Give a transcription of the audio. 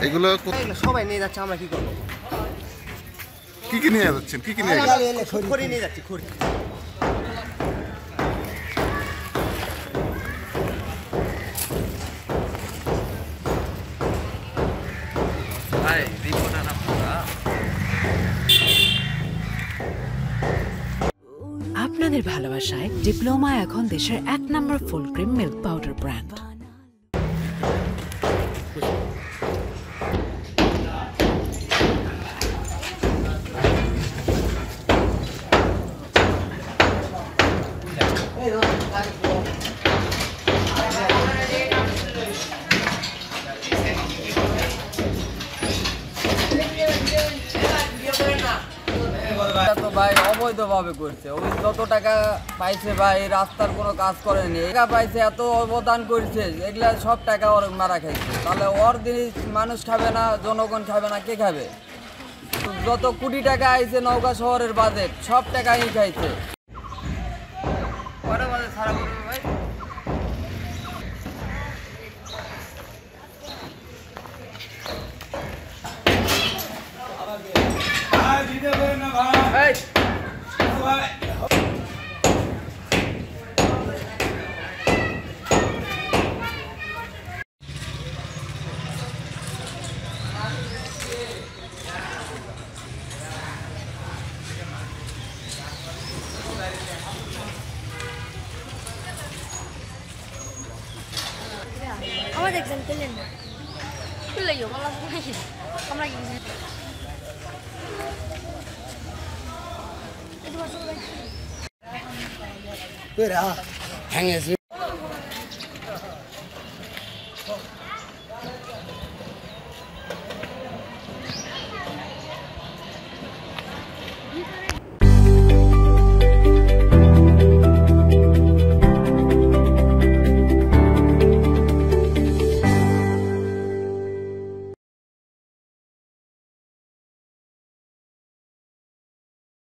এগুলো সবাই নিয়ে যাচ্ছে, আমরা কি করবো? কি কি নিয়ে যাচ্ছেন? কি কি নিয়ে যাচ্ছেন? খড়ি নিয়ে যাচ্ছি, খড়ি। আপনাদের ভালোবাসায় ডিপ্লোমা এখন দেশের 1 number full cream milk powder brand. তো ভাই অবৈধভাবে করছে, ওই যত টাকা পাইছে ভাই রাস্তার কোনো কাজ করেনি, টাকা পাইছে এত অবদান করছে, এগুলা সব টাকা ওর মারা খাইছে। তাহলে ওর জিনিস মানুষ খাবে না, জনগণ খাবে না, কে খাবে? যত কোটি টাকা আইছে নওগাঁ শহরের বাজেট সব টাকাই খাইছে। ভাই আমাদের এক্সাম পেলেন না পেলেও আমরা কি হ্যাঁ